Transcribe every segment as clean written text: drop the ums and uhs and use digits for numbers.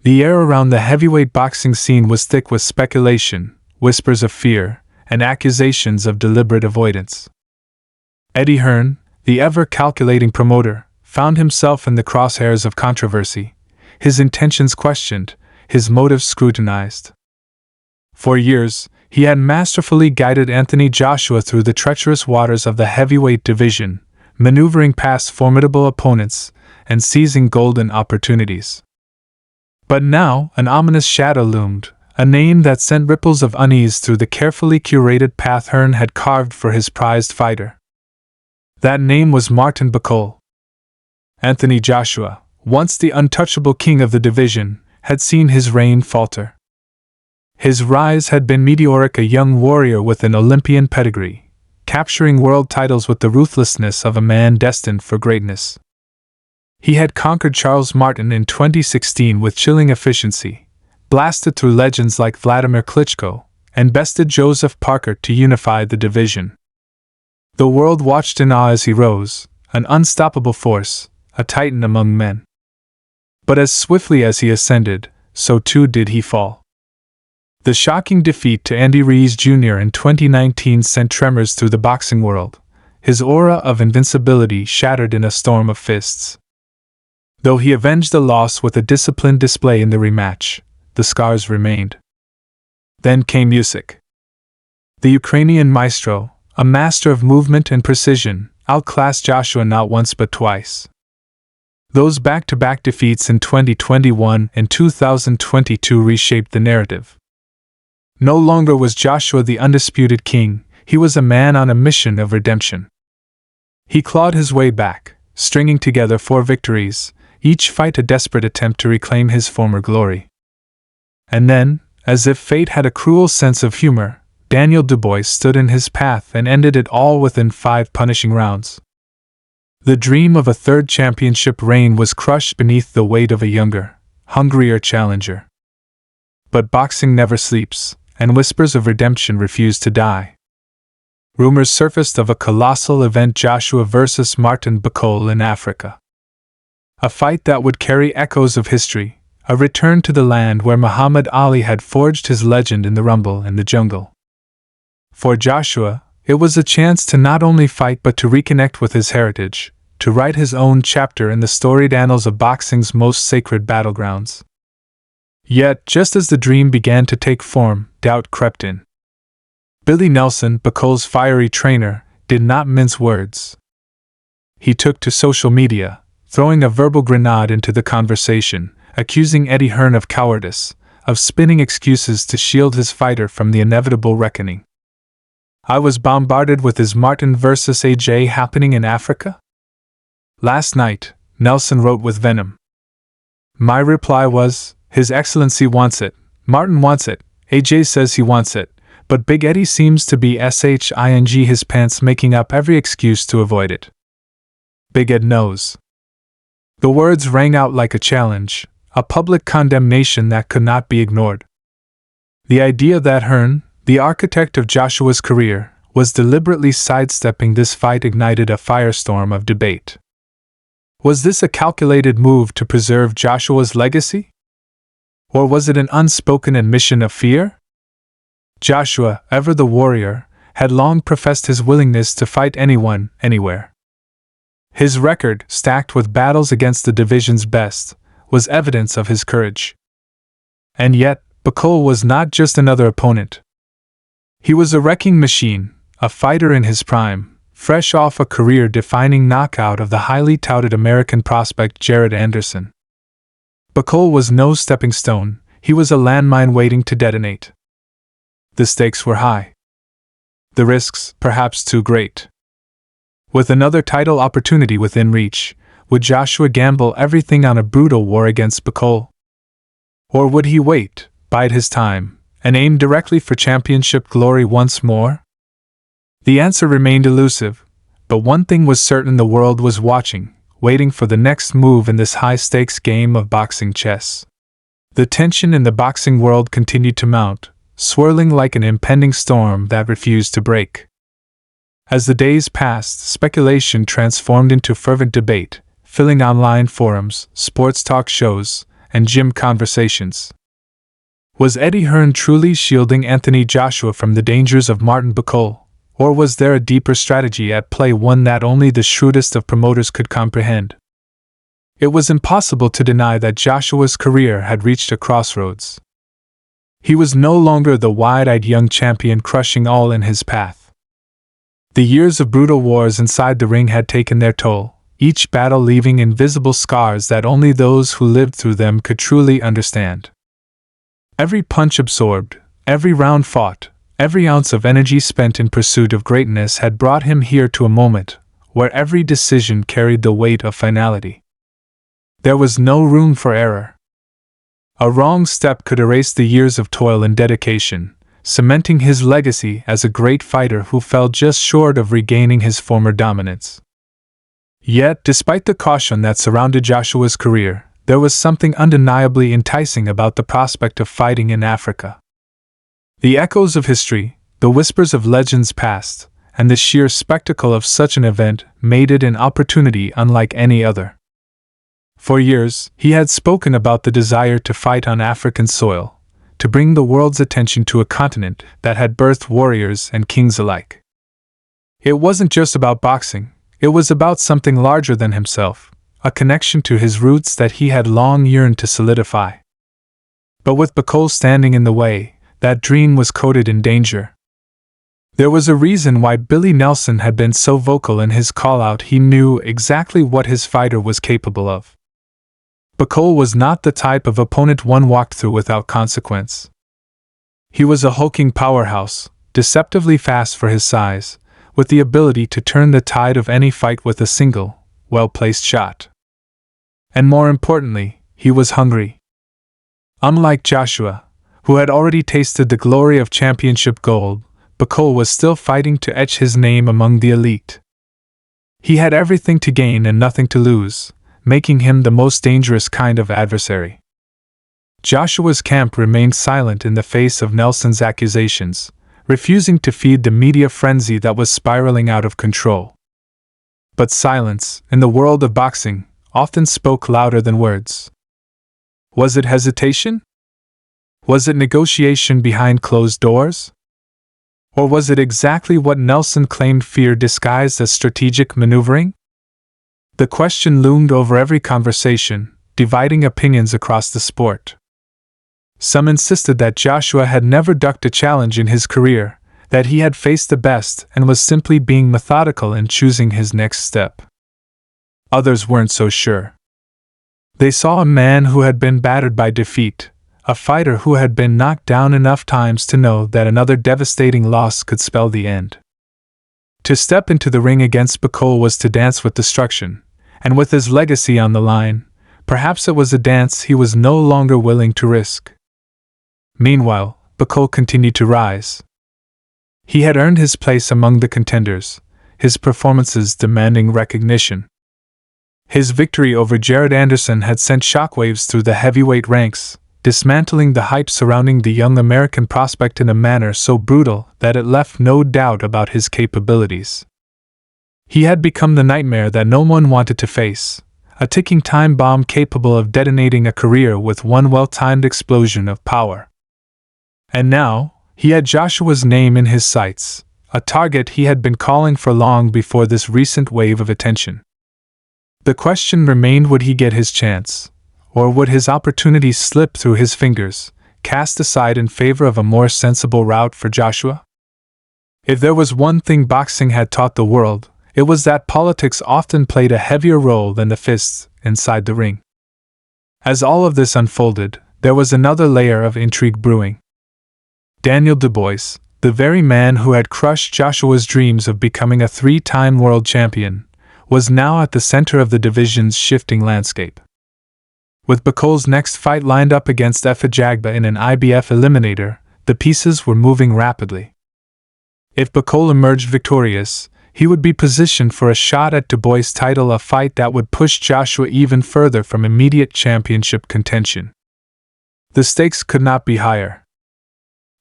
The air around the heavyweight boxing scene was thick with speculation, whispers of fear, and accusations of deliberate avoidance. Eddie Hearn, the ever-calculating promoter, found himself in the crosshairs of controversy, his intentions questioned, his motives scrutinized. For years, he had masterfully guided Anthony Joshua through the treacherous waters of the heavyweight division, maneuvering past formidable opponents and seizing golden opportunities. But now, an ominous shadow loomed, a name that sent ripples of unease through the carefully curated path Hearn had carved for his prized fighter. That name was Martin Bakole. Anthony Joshua, once the untouchable king of the division, had seen his reign falter. His rise had been meteoric, a young warrior with an Olympian pedigree, capturing world titles with the ruthlessness of a man destined for greatness. He had conquered Charles Martin in 2016 with chilling efficiency, blasted through legends like Vladimir Klitschko, and bested Joseph Parker to unify the division. The world watched in awe as he rose, an unstoppable force, a titan among men. But as swiftly as he ascended, so too did he fall. The shocking defeat to Andy Ruiz Jr. in 2019 sent tremors through the boxing world, his aura of invincibility shattered in a storm of fists. Though he avenged the loss with a disciplined display in the rematch, the scars remained. Then came Usyk. The Ukrainian maestro, a master of movement and precision, outclassed Joshua not once but twice. Those back-to-back defeats in 2021 and 2022 reshaped the narrative. No longer was Joshua the undisputed king, he was a man on a mission of redemption. He clawed his way back, stringing together 4 victories, each fight a desperate attempt to reclaim his former glory. And then, as if fate had a cruel sense of humor, Daniel Dubois stood in his path and ended it all within 5 punishing rounds. The dream of a third championship reign was crushed beneath the weight of a younger, hungrier challenger. But boxing never sleeps, and whispers of redemption refused to die. Rumors surfaced of a colossal event: Joshua versus Martin Bakole in Africa. A fight that would carry echoes of history, a return to the land where Muhammad Ali had forged his legend in the rumble and the jungle. For Joshua, it was a chance to not only fight but to reconnect with his heritage, to write his own chapter in the storied annals of boxing's most sacred battlegrounds. Yet, just as the dream began to take form, doubt crept in. Billy Nelson, Bakole's fiery trainer, did not mince words. He took to social media, throwing a verbal grenade into the conversation, accusing Eddie Hearn of cowardice, of spinning excuses to shield his fighter from the inevitable reckoning. "I was bombarded with is Martin versus AJ happening in Africa? Last night," Nelson wrote with venom. "My reply was, His Excellency wants it, Martin wants it, AJ says he wants it, but Big Eddie seems to be shing his pants, making up every excuse to avoid it. Big Ed knows." The words rang out like a challenge, a public condemnation that could not be ignored. The idea that Hearn, the architect of Joshua's career, was deliberately sidestepping this fight ignited a firestorm of debate. Was this a calculated move to preserve Joshua's legacy? Or was it an unspoken admission of fear? Joshua, ever the warrior, had long professed his willingness to fight anyone, anywhere. His record, stacked with battles against the division's best, was evidence of his courage. And yet, Bakole was not just another opponent. He was a wrecking machine, a fighter in his prime, fresh off a career-defining knockout of the highly touted American prospect Jared Anderson. Bakole was no stepping stone, he was a landmine waiting to detonate. The stakes were high. The risks, perhaps too great. With another title opportunity within reach, would Joshua gamble everything on a brutal war against Bakole? Or would he wait, bide his time, and aim directly for championship glory once more? The answer remained elusive, but one thing was certain: the world was watching, waiting for the next move in this high-stakes game of boxing chess. The tension in the boxing world continued to mount, swirling like an impending storm that refused to break. As the days passed, speculation transformed into fervent debate, filling online forums, sports talk shows, and gym conversations. Was Eddie Hearn truly shielding Anthony Joshua from the dangers of Martin Bacall, or was there a deeper strategy at play, one that only the shrewdest of promoters could comprehend? It was impossible to deny that Joshua's career had reached a crossroads. He was no longer the wide-eyed young champion crushing all in his path. The years of brutal wars inside the ring had taken their toll, each battle leaving invisible scars that only those who lived through them could truly understand. Every punch absorbed, every round fought, every ounce of energy spent in pursuit of greatness had brought him here to a moment where every decision carried the weight of finality. There was no room for error. A wrong step could erase the years of toil and dedication, cementing his legacy as a great fighter who fell just short of regaining his former dominance. Yet, despite the caution that surrounded Joshua's career, there was something undeniably enticing about the prospect of fighting in Africa. The echoes of history, the whispers of legends past, and the sheer spectacle of such an event made it an opportunity unlike any other. For years, he had spoken about the desire to fight on African soil, to bring the world's attention to a continent that had birthed warriors and kings alike. It wasn't just about boxing, it was about something larger than himself, a connection to his roots that he had long yearned to solidify. But with Bacall standing in the way, that dream was coated in danger. There was a reason why Billy Nelson had been so vocal in his call-out. He knew exactly what his fighter was capable of. Bacall was not the type of opponent one walked through without consequence. He was a hulking powerhouse, deceptively fast for his size, with the ability to turn the tide of any fight with a single, well-placed shot. And more importantly, he was hungry. Unlike Joshua, who had already tasted the glory of championship gold, Bacall was still fighting to etch his name among the elite. He had everything to gain and nothing to lose, making him the most dangerous kind of adversary. Joshua's camp remained silent in the face of Nelson's accusations, refusing to feed the media frenzy that was spiraling out of control. But silence, in the world of boxing, often spoke louder than words. Was it hesitation? Was it negotiation behind closed doors? Or was it exactly what Nelson claimed, fear disguised as strategic maneuvering? The question loomed over every conversation, dividing opinions across the sport. Some insisted that Joshua had never ducked a challenge in his career, that he had faced the best and was simply being methodical in choosing his next step. Others weren't so sure. They saw a man who had been battered by defeat, a fighter who had been knocked down enough times to know that another devastating loss could spell the end. To step into the ring against Bacall was to dance with destruction, and with his legacy on the line, perhaps it was a dance he was no longer willing to risk. Meanwhile, Bacall continued to rise. He had earned his place among the contenders, his performances demanding recognition. His victory over Jared Anderson had sent shockwaves through the heavyweight ranks, dismantling the hype surrounding the young American prospect in a manner so brutal that it left no doubt about his capabilities. He had become the nightmare that no one wanted to face, a ticking time bomb capable of detonating a career with one well-timed explosion of power. And now, he had Joshua's name in his sights, a target he had been calling for long before this recent wave of attention. The question remained, would he get his chance, or would his opportunity slip through his fingers, cast aside in favor of a more sensible route for Joshua? If there was one thing boxing had taught the world, it was that politics often played a heavier role than the fists inside the ring. As all of this unfolded, there was another layer of intrigue brewing. Daniel Dubois, the very man who had crushed Joshua's dreams of becoming a three-time world champion, was now at the center of the division's shifting landscape. With Bacall's next fight lined up against Efa Jagba in an IBF eliminator, the pieces were moving rapidly. If Bacall emerged victorious, he would be positioned for a shot at Dubois' title, a fight that would push Joshua even further from immediate championship contention. The stakes could not be higher.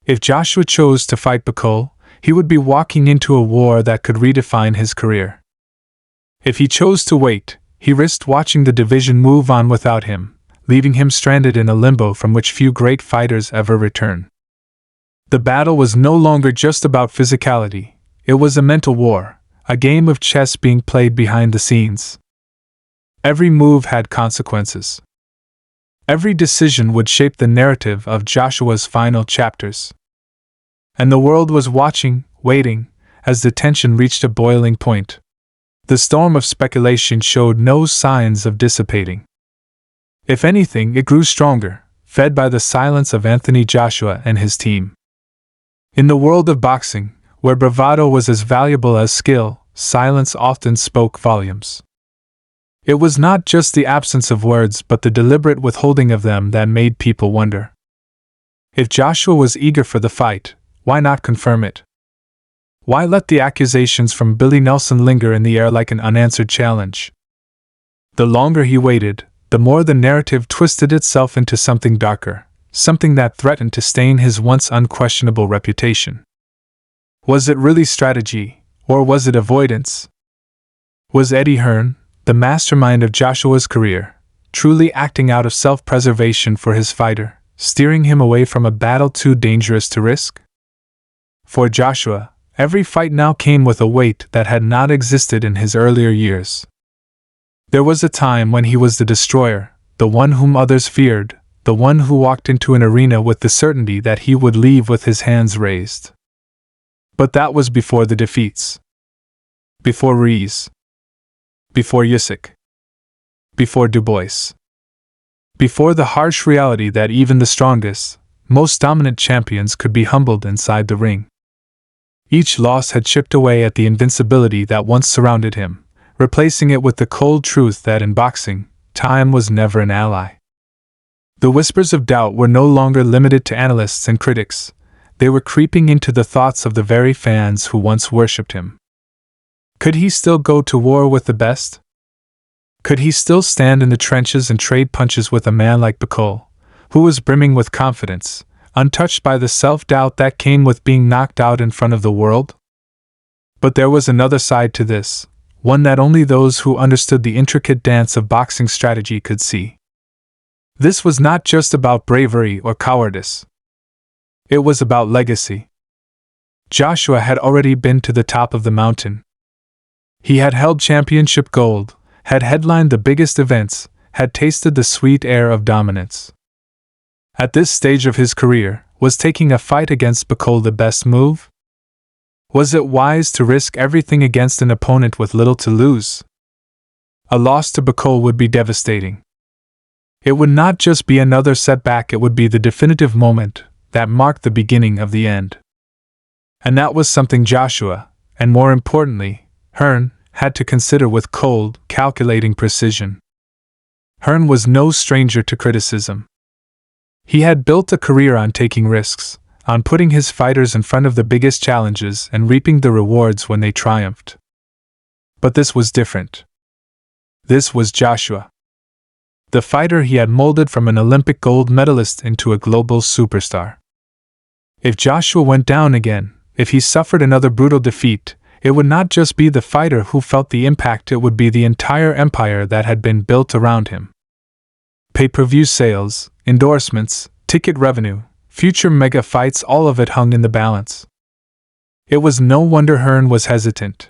If Joshua chose to fight Bacall, he would be walking into a war that could redefine his career. If he chose to wait, he risked watching the division move on without him, leaving him stranded in a limbo from which few great fighters ever return. The battle was no longer just about physicality, it was a mental war, a game of chess being played behind the scenes. Every move had consequences. Every decision would shape the narrative of Joshua's final chapters. And the world was watching, waiting, as the tension reached a boiling point. The storm of speculation showed no signs of dissipating. If anything, it grew stronger, fed by the silence of Anthony Joshua and his team. In the world of boxing, where bravado was as valuable as skill, silence often spoke volumes. It was not just the absence of words but the deliberate withholding of them that made people wonder. If Joshua was eager for the fight, why not confirm it? Why let the accusations from Billy Nelson linger in the air like an unanswered challenge? The longer he waited, the more the narrative twisted itself into something darker, something that threatened to stain his once unquestionable reputation. Was it really strategy, or was it avoidance? Was Eddie Hearn, the mastermind of Joshua's career, truly acting out of self-preservation for his fighter, steering him away from a battle too dangerous to risk? For Joshua, every fight now came with a weight that had not existed in his earlier years. There was a time when he was the destroyer, the one whom others feared, the one who walked into an arena with the certainty that he would leave with his hands raised. But that was before the defeats. Before Ruiz. Before Usyk. Before Dubois. Before the harsh reality that even the strongest, most dominant champions could be humbled inside the ring. Each loss had chipped away at the invincibility that once surrounded him, replacing it with the cold truth that in boxing, time was never an ally. The whispers of doubt were no longer limited to analysts and critics, they were creeping into the thoughts of the very fans who once worshipped him. Could he still go to war with the best? Could he still stand in the trenches and trade punches with a man like Bacol, who was brimming with confidence, untouched by the self-doubt that came with being knocked out in front of the world? But there was another side to this, one that only those who understood the intricate dance of boxing strategy could see. This was not just about bravery or cowardice. It was about legacy. Joshua had already been to the top of the mountain. He had held championship gold, had headlined the biggest events, had tasted the sweet air of dominance. At this stage of his career, was taking a fight against Bacol the best move? Was it wise to risk everything against an opponent with little to lose? A loss to Bacol would be devastating. It would not just be another setback, it would be the definitive moment that marked the beginning of the end. And that was something Joshua, and more importantly, Hearn, had to consider with cold, calculating precision. Hearn was no stranger to criticism. He had built a career on taking risks, on putting his fighters in front of the biggest challenges and reaping the rewards when they triumphed. But this was different. This was Joshua. The fighter he had molded from an Olympic gold medalist into a global superstar. If Joshua went down again, if he suffered another brutal defeat, it would not just be the fighter who felt the impact, it would be the entire empire that had been built around him. Pay-per-view sales, endorsements, ticket revenue, future mega fights, all of it hung in the balance. It was no wonder Hearn was hesitant.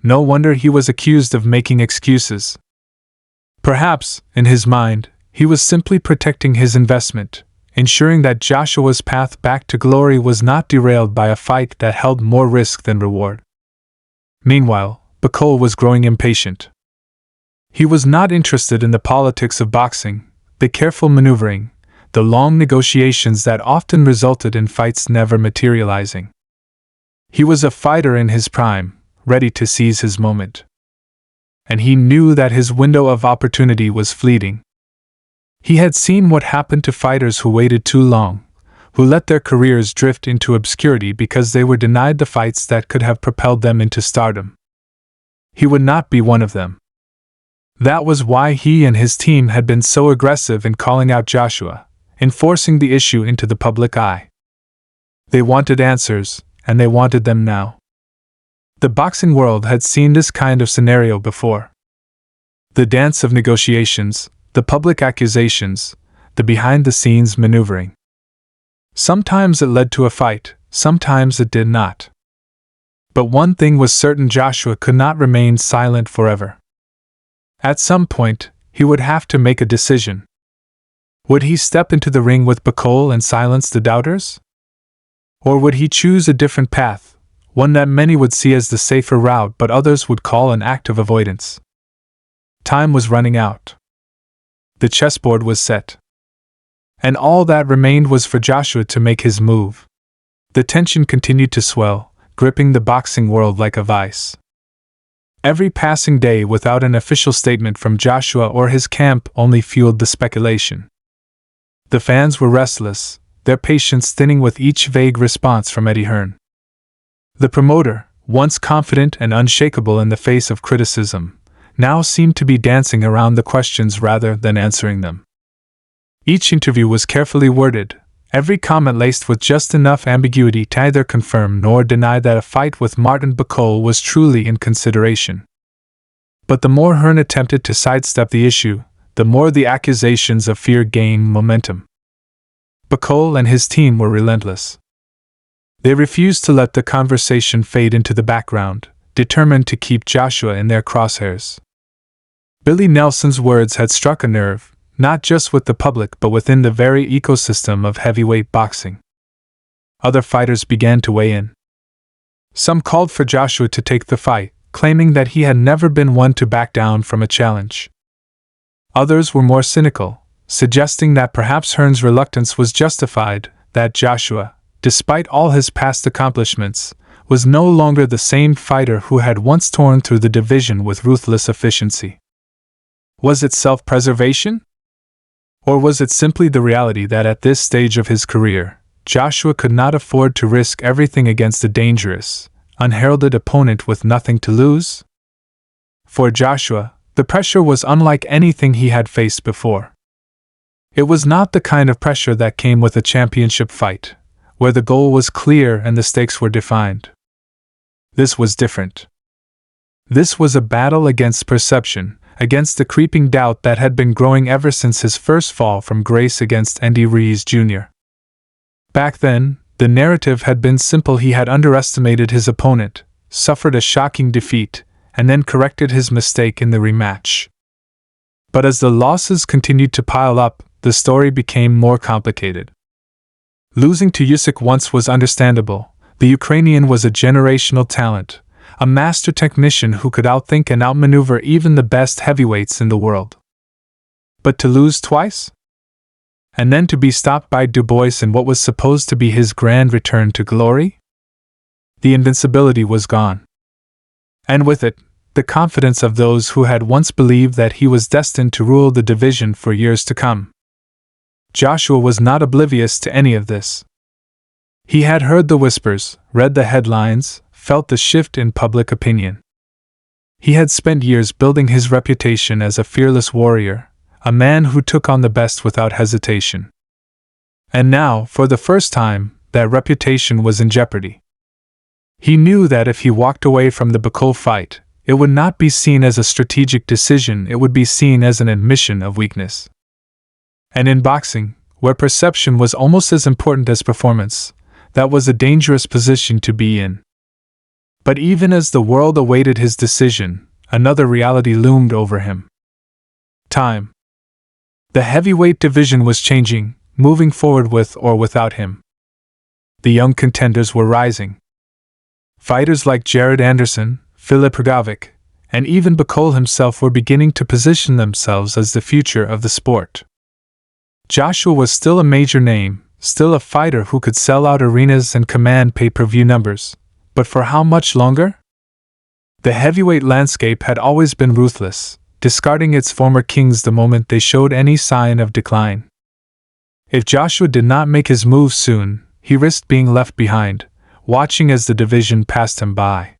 No wonder he was accused of making excuses. Perhaps, in his mind, he was simply protecting his investment, ensuring that Joshua's path back to glory was not derailed by a fight that held more risk than reward. Meanwhile, Bacol was growing impatient. He was not interested in the politics of boxing, the careful maneuvering, the long negotiations that often resulted in fights never materializing. He was a fighter in his prime, ready to seize his moment. And he knew that his window of opportunity was fleeting. He had seen what happened to fighters who waited too long, who let their careers drift into obscurity because they were denied the fights that could have propelled them into stardom. He would not be one of them. That was why he and his team had been so aggressive in calling out Joshua, in forcing the issue into the public eye. They wanted answers, and they wanted them now. The boxing world had seen this kind of scenario before. The dance of negotiations, the public accusations, the behind-the-scenes maneuvering. Sometimes it led to a fight, sometimes it did not. But one thing was certain: Joshua could not remain silent forever. At some point, he would have to make a decision. Would he step into the ring with Bacall and silence the doubters? Or would he choose a different path, one that many would see as the safer route but others would call an act of avoidance? Time was running out. The chessboard was set. And all that remained was for Joshua to make his move. The tension continued to swell, gripping the boxing world like a vice. Every passing day without an official statement from Joshua or his camp only fueled the speculation. The fans were restless, their patience thinning with each vague response from Eddie Hearn. The promoter, once confident and unshakable in the face of criticism, now seemed to be dancing around the questions rather than answering them. Each interview was carefully worded, every comment laced with just enough ambiguity to neither confirm nor deny that a fight with Martin Bacall was truly in consideration. But the more Hearn attempted to sidestep the issue, the more the accusations of fear gained momentum. Bacall and his team were relentless. They refused to let the conversation fade into the background, determined to keep Joshua in their crosshairs. Billy Nelson's words had struck a nerve, not just with the public but within the very ecosystem of heavyweight boxing. Other fighters began to weigh in. Some called for Joshua to take the fight, claiming that he had never been one to back down from a challenge. Others were more cynical, suggesting that perhaps Hearn's reluctance was justified, that Joshua, despite all his past accomplishments, was no longer the same fighter who had once torn through the division with ruthless efficiency. Was it self-preservation? Or was it simply the reality that at this stage of his career, Joshua could not afford to risk everything against a dangerous, unheralded opponent with nothing to lose? For Joshua, the pressure was unlike anything he had faced before. It was not the kind of pressure that came with a championship fight, where the goal was clear and the stakes were defined. This was different. This was a battle against perception, against the creeping doubt that had been growing ever since his first fall from grace against Andy Ruiz Jr. Back then, the narrative had been simple: he had underestimated his opponent, suffered a shocking defeat, and then corrected his mistake in the rematch. But as the losses continued to pile up, the story became more complicated. Losing to Usyk once was understandable. The Ukrainian was a generational talent, a master technician who could outthink and outmaneuver even the best heavyweights in the world. But to lose twice? And then to be stopped by Dubois in what was supposed to be his grand return to glory? The invincibility was gone. And with it, the confidence of those who had once believed that he was destined to rule the division for years to come. Joshua was not oblivious to any of this. He had heard the whispers, read the headlines, felt the shift in public opinion. He had spent years building his reputation as a fearless warrior, a man who took on the best without hesitation. And now, for the first time, that reputation was in jeopardy. He knew that if he walked away from the Bacall fight, it would not be seen as a strategic decision, it would be seen as an admission of weakness. And in boxing, where perception was almost as important as performance, that was a dangerous position to be in. But even as the world awaited his decision, another reality loomed over him. Time. The heavyweight division was changing, moving forward with or without him. The young contenders were rising. Fighters like Jared Anderson, Filip Hrgovic, and even Bacall himself were beginning to position themselves as the future of the sport. Joshua was still a major name, still a fighter who could sell out arenas and command pay-per-view numbers, but for how much longer? The heavyweight landscape had always been ruthless, discarding its former kings the moment they showed any sign of decline. If Joshua did not make his move soon, he risked being left behind, watching as the division passed him by.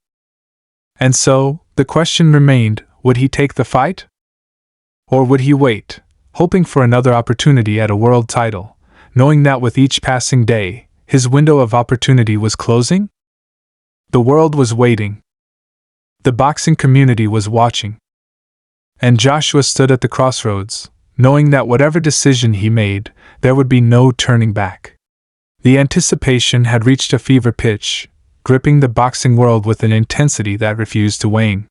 And so, the question remained, would he take the fight? Or would he wait, hoping for another opportunity at a world title, knowing that with each passing day, his window of opportunity was closing? The world was waiting. The boxing community was watching. And Joshua stood at the crossroads, knowing that whatever decision he made, there would be no turning back. The anticipation had reached a fever pitch, gripping the boxing world with an intensity that refused to wane.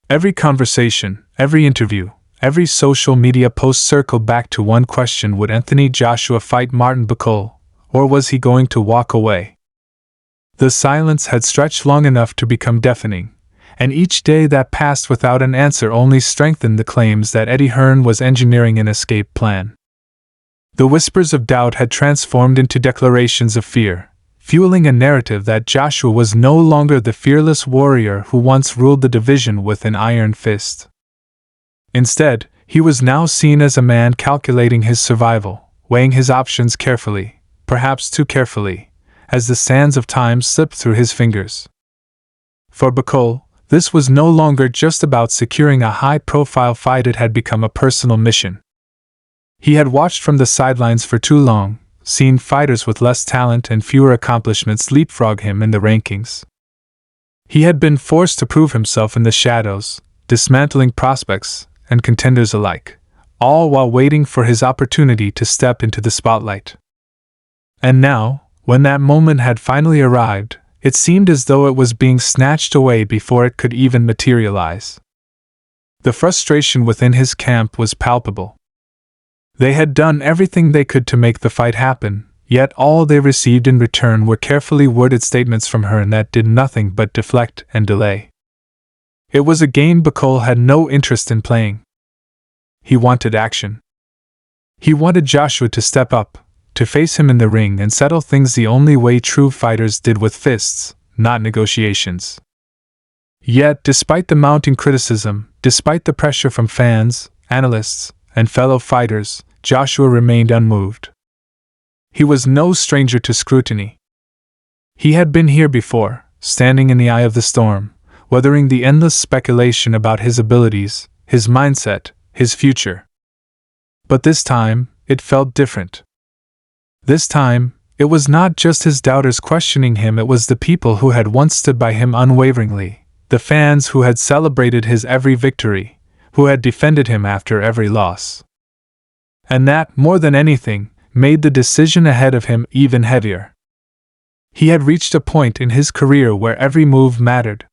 Every conversation, every interview, every social media post circled back to one question: would Anthony Joshua fight Martin Buchholz, or was he going to walk away? The silence had stretched long enough to become deafening, and each day that passed without an answer only strengthened the claims that Eddie Hearn was engineering an escape plan. The whispers of doubt had transformed into declarations of fear, fueling a narrative that Joshua was no longer the fearless warrior who once ruled the division with an iron fist. Instead, he was now seen as a man calculating his survival, weighing his options carefully, perhaps too carefully, as the sands of time slipped through his fingers. For Buchholz, this was no longer just about securing a high-profile fight, it had become a personal mission. He had watched from the sidelines for too long, seen fighters with less talent and fewer accomplishments leapfrog him in the rankings. He had been forced to prove himself in the shadows, dismantling prospects and contenders alike, all while waiting for his opportunity to step into the spotlight. And now, when that moment had finally arrived, it seemed as though it was being snatched away before it could even materialize. The frustration within his camp was palpable. They had done everything they could to make the fight happen, yet all they received in return were carefully worded statements from Hearn that did nothing but deflect and delay. It was a game Buchholz had no interest in playing. He wanted action. He wanted Joshua to step up, to face him in the ring and settle things the only way true fighters did, with fists, not negotiations. Yet, despite the mounting criticism, despite the pressure from fans, analysts, and fellow fighters, Joshua remained unmoved. He was no stranger to scrutiny. He had been here before, standing in the eye of the storm, weathering the endless speculation about his abilities, his mindset, his future. But this time, it felt different. This time, it was not just his doubters questioning him, it was the people who had once stood by him unwaveringly, the fans who had celebrated his every victory, who had defended him after every loss. And that, more than anything, made the decision ahead of him even heavier. He had reached a point in his career where every move mattered.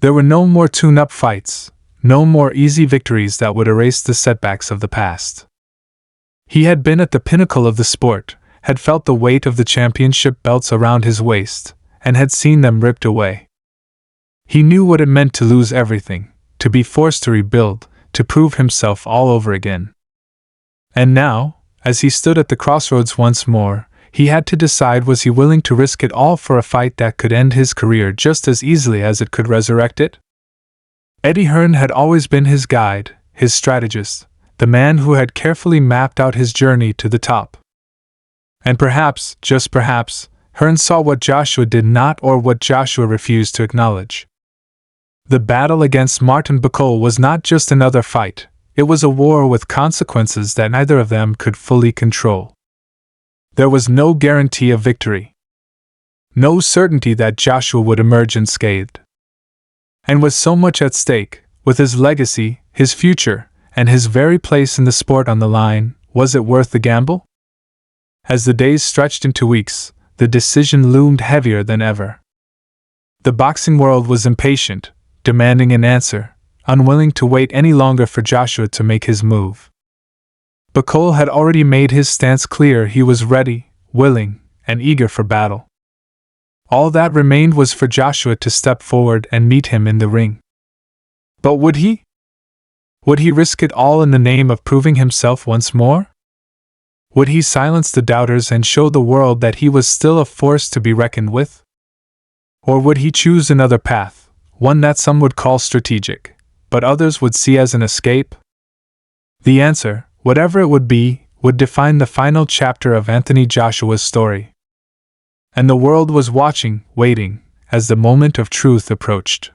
There were no more tune-up fights, no more easy victories that would erase the setbacks of the past. He had been at the pinnacle of the sport, had felt the weight of the championship belts around his waist, and had seen them ripped away. He knew what it meant to lose everything, to be forced to rebuild, to prove himself all over again. And now, as he stood at the crossroads once more, he had to decide, was he willing to risk it all for a fight that could end his career just as easily as it could resurrect it? Eddie Hearn had always been his guide, his strategist, the man who had carefully mapped out his journey to the top. And perhaps, just perhaps, Hearn saw what Joshua did not, or what Joshua refused to acknowledge. The battle against Martin Buchholz was not just another fight, it was a war with consequences that neither of them could fully control. There was no guarantee of victory. No certainty that Joshua would emerge unscathed. And with so much at stake, with his legacy, his future, and his very place in the sport on the line, was it worth the gamble? As the days stretched into weeks, the decision loomed heavier than ever. The boxing world was impatient, demanding an answer, unwilling to wait any longer for Joshua to make his move. Buchholz had already made his stance clear. He was ready, willing, and eager for battle. All that remained was for Joshua to step forward and meet him in the ring. But would he? Would he risk it all in the name of proving himself once more? Would he silence the doubters and show the world that he was still a force to be reckoned with? Or would he choose another path, one that some would call strategic, but others would see as an escape? The answer, whatever it would be, would define the final chapter of Anthony Joshua's story. And the world was watching, waiting, as the moment of truth approached.